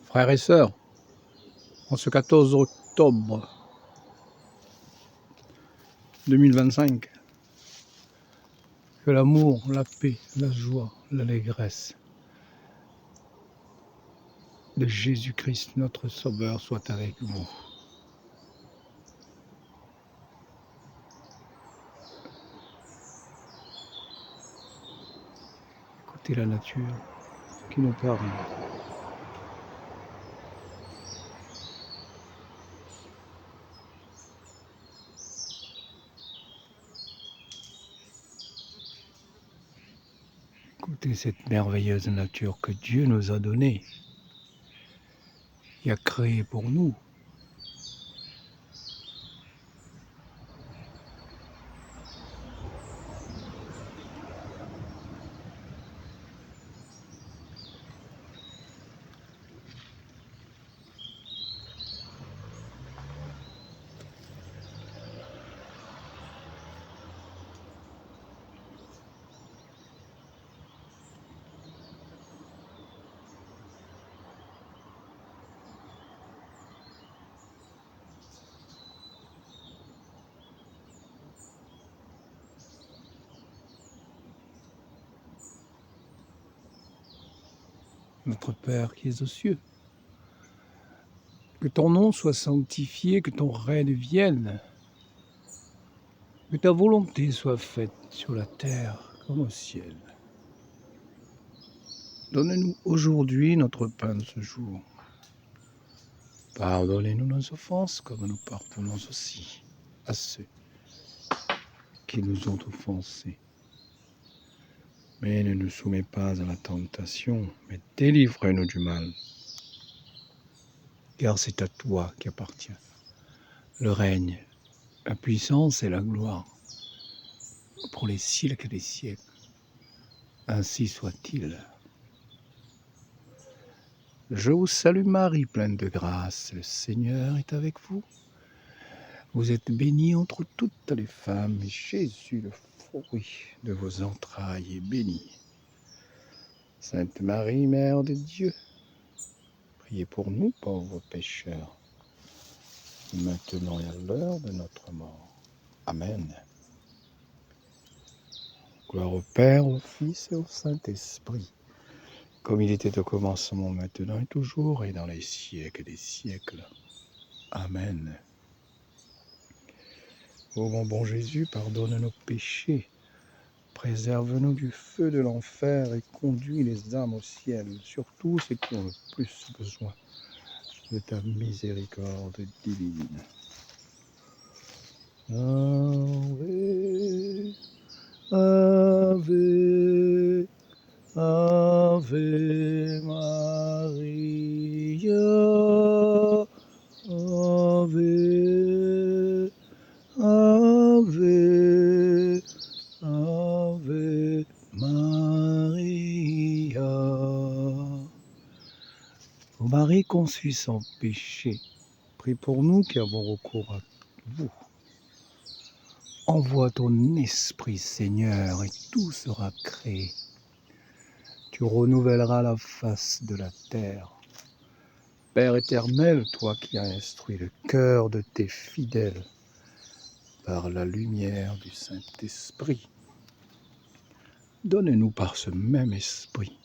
Frères et sœurs, en ce 14 octobre 2025, que l'amour, la paix, la joie, l'allégresse de Jésus-Christ, notre Sauveur, soit avec vous. Écoutez la nature qui nous parle. Écoutez cette merveilleuse nature que Dieu nous a donnée et a créée pour nous. Notre Père qui es aux cieux, que ton nom soit sanctifié, que ton règne vienne, que ta volonté soit faite sur la terre comme au ciel. Donne-nous aujourd'hui notre pain de ce jour. Pardonnez-nous nos offenses comme nous pardonnons aussi à ceux qui nous ont offensés. Mais ne nous soumets pas à la tentation, mais délivre-nous du mal. Car c'est à toi qu'appartient le règne, la puissance et la gloire pour les siècles des siècles. Ainsi soit-il. Je vous salue Marie, pleine de grâce, le Seigneur est avec vous. Vous êtes bénie entre toutes les femmes, et Jésus, le fruit de vos entrailles, est béni. Sainte Marie, Mère de Dieu, priez pour nous, pauvres pécheurs, maintenant et à l'heure de notre mort. Amen. Gloire au Père, au Fils et au Saint-Esprit, comme il était au commencement, maintenant et toujours, et dans les siècles des siècles. Amen. Ô mon bon Jésus, pardonne nos péchés, préserve-nous du feu de l'enfer et conduis les âmes au ciel, surtout ceux qui ont le plus besoin de ta miséricorde divine. Ave, Ave, Ave Maria, Ave, Ave, Ave Maria. Ô Marie conçue sans péché, prie pour nous qui avons recours à vous. Envoie ton esprit, Seigneur, et tout sera créé. Tu renouvelleras la face de la terre. Père éternel, toi qui as instruit le cœur de tes fidèles par la lumière du Saint-Esprit, donne-nous par ce même esprit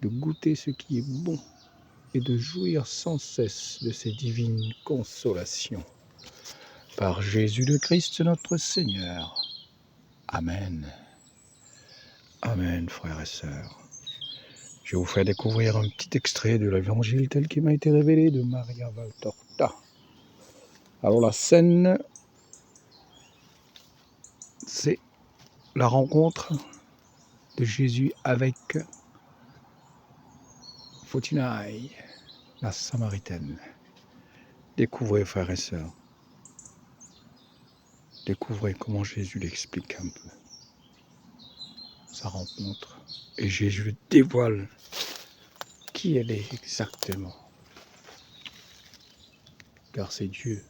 de goûter ce qui est bon et de jouir sans cesse de ces divines consolations. Par Jésus le Christ notre Seigneur. Amen. Amen, frères et sœurs. Je vous fais découvrir un petit extrait de l'évangile tel qu'il m'a été révélé de Maria Valtorta. Alors la scène, c'est la rencontre de Jésus avec Photinaï, la Samaritaine. Découvrez, frères et sœurs. Découvrez comment Jésus l'explique un peu. Sa rencontre. Et Jésus dévoile qui elle est exactement. Car c'est Dieu,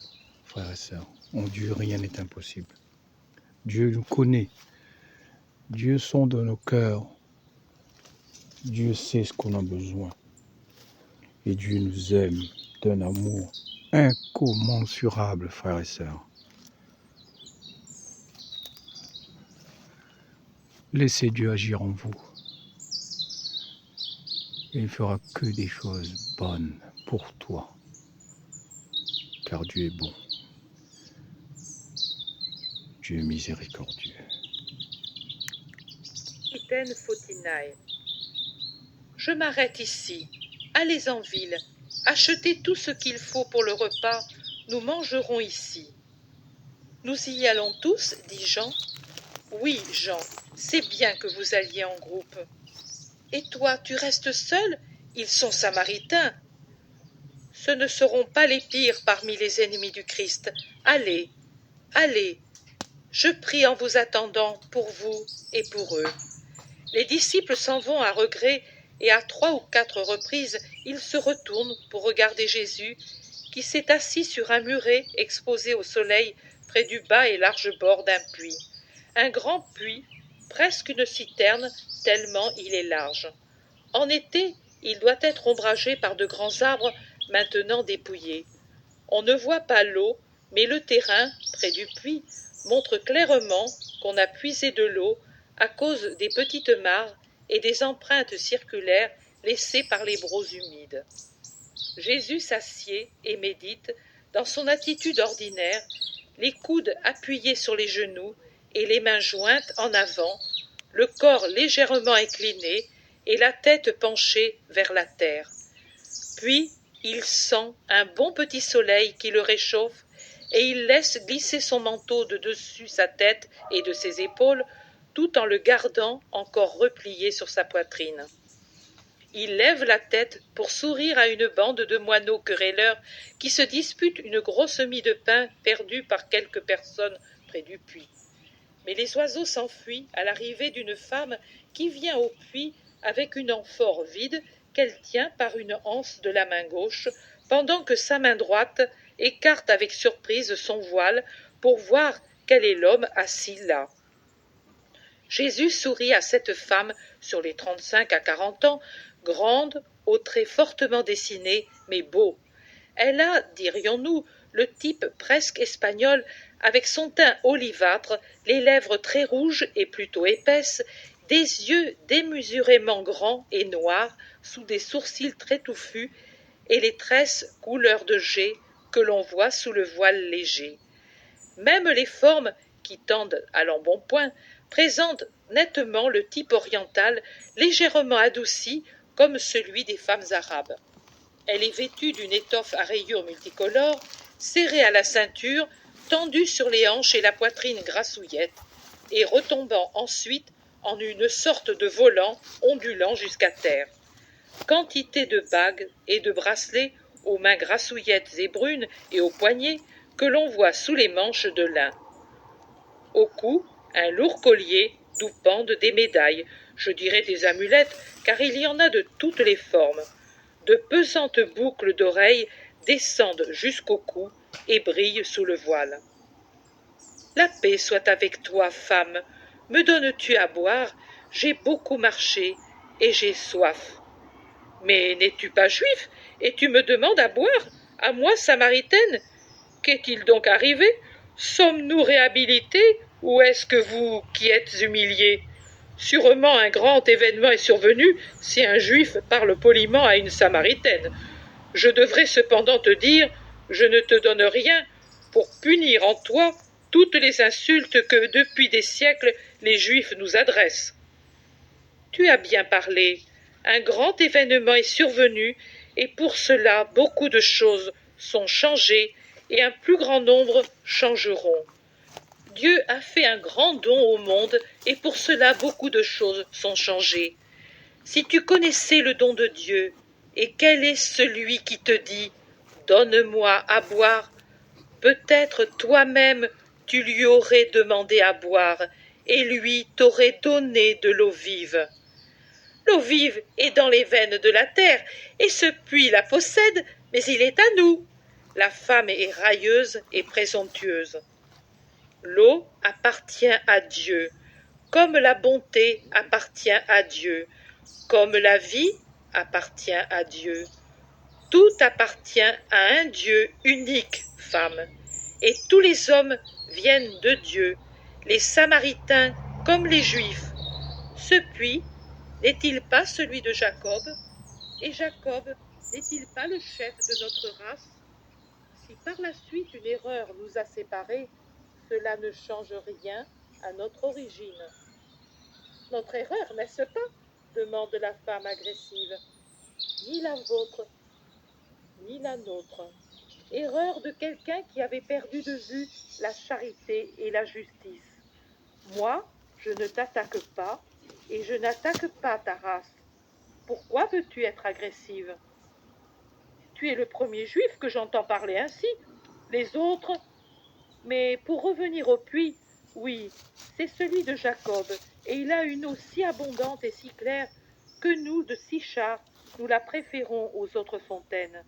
frères et sœurs. En Dieu, rien n'est impossible. Dieu nous connaît. Dieu sonde nos cœurs. Dieu sait ce qu'on a besoin. Et Dieu nous aime d'un amour incommensurable, frères et sœurs. Laissez Dieu agir en vous. Et il ne fera que des choses bonnes pour toi, car Dieu est bon. Dieu est miséricordieux. Capitaine Fautinaille. Je m'arrête ici. Allez en ville. Achetez tout ce qu'il faut pour le repas. Nous mangerons ici. Nous y allons tous, dit Jean. Oui, Jean, c'est bien que vous alliez en groupe. Et toi, tu restes seul? Ils sont samaritains. Ce ne seront pas les pires parmi les ennemis du Christ. Allez, allez. Je prie en vous attendant pour vous et pour eux. Les disciples s'en vont à regret, et à 3 ou 4 reprises, ils se retournent pour regarder Jésus, qui s'est assis sur un muret exposé au soleil près du bas et large bord d'un puits. Un grand puits, presque une citerne, tellement il est large. En été, il doit être ombragé par de grands arbres maintenant dépouillés. On ne voit pas l'eau, mais le terrain, près du puits, montre clairement qu'on a puisé de l'eau à cause des petites mares et des empreintes circulaires laissées par les brocs humides. Jésus s'assied et médite dans son attitude ordinaire, les coudes appuyés sur les genoux et les mains jointes en avant, le corps légèrement incliné et la tête penchée vers la terre. Puis, il sent un bon petit soleil qui le réchauffe et il laisse glisser son manteau de dessus sa tête et de ses épaules tout en le gardant encore replié sur sa poitrine. Il lève la tête pour sourire à une bande de moineaux querelleurs qui se disputent une grosse mie de pain perdue par quelques personnes près du puits. Mais les oiseaux s'enfuient à l'arrivée d'une femme qui vient au puits avec une amphore vide qu'elle tient par une anse de la main gauche, pendant que sa main droite écarte avec surprise son voile pour voir quel est l'homme assis là. Jésus sourit à cette femme sur les 35 à 40 ans, grande, aux traits fortement dessinés, mais beaux. Elle a, dirions-nous, le type presque espagnol, avec son teint olivâtre, les lèvres très rouges et plutôt épaisses, des yeux démesurément grands et noirs, sous des sourcils très touffus, et les tresses couleur de jais que l'on voit sous le voile léger. Même les formes, qui tendent à l'embonpoint, présentent nettement le type oriental, légèrement adouci comme celui des femmes arabes. Elle est vêtue d'une étoffe à rayures multicolores, serrée à la ceinture, tendue sur les hanches et la poitrine grassouillette, et retombant ensuite en une sorte de volant ondulant jusqu'à terre. Quantité de bagues et de bracelets aux mains grassouillettes et brunes et aux poignets que l'on voit sous les manches de lin. Au cou, un lourd collier d'où pendent des médailles, je dirais des amulettes, car il y en a de toutes les formes. De pesantes boucles d'oreilles descendent jusqu'au cou et brillent sous le voile. La paix soit avec toi, femme. Me donnes-tu à boire? J'ai beaucoup marché et j'ai soif. Mais n'es-tu pas juif et tu me demandes à boire? À moi, samaritaine? Qu'est-il donc arrivé? Sommes-nous réhabilités ou est-ce que vous qui êtes humiliés? Sûrement un grand événement est survenu si un juif parle poliment à une samaritaine. Je devrais cependant te dire, je ne te donne rien pour punir en toi toutes les insultes que depuis des siècles les juifs nous adressent. Tu as bien parlé, un grand événement est survenu et pour cela beaucoup de choses sont changées et un plus grand nombre changeront. Dieu a fait un grand don au monde et pour cela beaucoup de choses sont changées. Si tu connaissais le don de Dieu, et quel est celui qui te dit « Donne-moi à boire », peut-être toi-même tu lui aurais demandé à boire et lui t'aurait donné de l'eau vive. L'eau vive est dans les veines de la terre et ce puits la possède, mais il est à nous. La femme est railleuse et présomptueuse. L'eau appartient à Dieu, comme la bonté appartient à Dieu, comme la vie appartient à Dieu. Tout appartient à un Dieu unique, femme, et tous les hommes viennent de Dieu, les Samaritains comme les Juifs. Ce puits n'est-il pas celui de Jacob? Et Jacob n'est-il pas le chef de notre race? Si par la suite une erreur nous a séparés, cela ne change rien à notre origine. Notre erreur, n'est-ce pas? Demande la femme agressive. Ni la vôtre, ni la nôtre. Erreur de quelqu'un qui avait perdu de vue la charité et la justice. Moi, je ne t'attaque pas, et je n'attaque pas ta race. Pourquoi veux-tu être agressive? Tu es le premier juif que j'entends parler ainsi. Les autres... Mais pour revenir au puits, oui, c'est celui de Jacob, et il a une eau si abondante et si claire que nous, de Sichar, nous la préférons aux autres fontaines.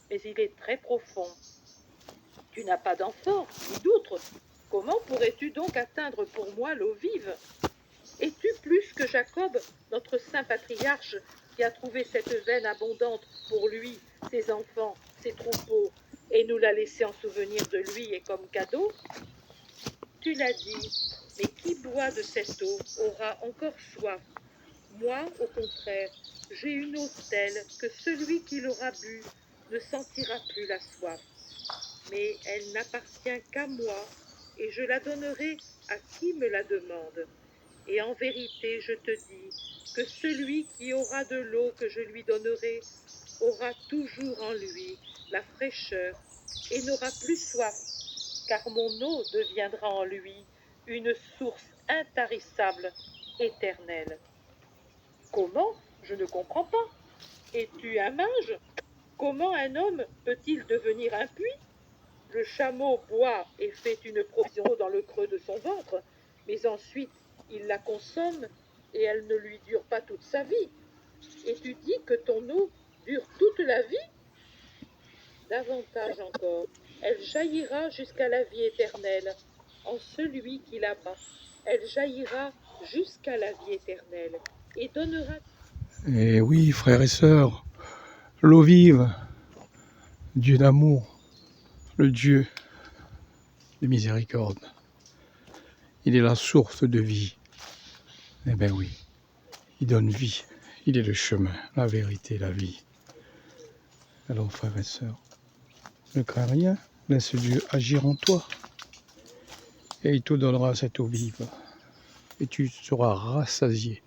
Mais il est très profond. Tu n'as pas d'enfant, ni d'outre. Comment pourrais-tu donc atteindre pour moi l'eau vive? Es-tu plus que Jacob, notre saint patriarche, qui a trouvé cette veine abondante pour lui, ses enfants, ses troupeaux, et nous l'a laissé en souvenir de lui et comme cadeau? Tu l'as dit, mais qui boit de cette eau aura encore soif. Moi, au contraire, j'ai une eau telle que celui qui l'aura bu ne sentira plus la soif. Mais elle n'appartient qu'à moi, et je la donnerai à qui me la demande. Et en vérité, je te dis que celui qui aura de l'eau que je lui donnerai aura toujours en lui la fraîcheur et n'aura plus soif, car mon eau deviendra en lui une source intarissable, éternelle. Comment? Je ne comprends pas. Es-tu un mage? Comment un homme peut-il devenir un puits? Le chameau boit et fait une provision dans le creux de son ventre, mais ensuite il la consomme et elle ne lui dure pas toute sa vie. Et tu dis que ton eau dure toute la vie? Davantage encore, elle jaillira jusqu'à la vie éternelle, en celui qui la bat. Elle jaillira jusqu'à la vie éternelle et donnera... Et oui, frères et sœurs, l'eau vive, Dieu d'amour, le Dieu de miséricorde, il est la source de vie. Eh bien oui, il donne vie, il est le chemin, la vérité, la vie. Alors frères et sœurs, ne crains rien, laisse Dieu agir en toi, et il te donnera cette eau vive, et tu seras rassasié,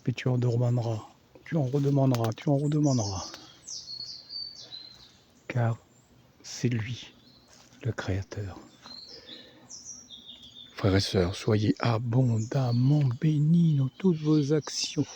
et tu en demanderas, tu en redemanderas, car c'est lui, le Créateur. Frères et sœurs, soyez abondamment bénis dans toutes vos actions.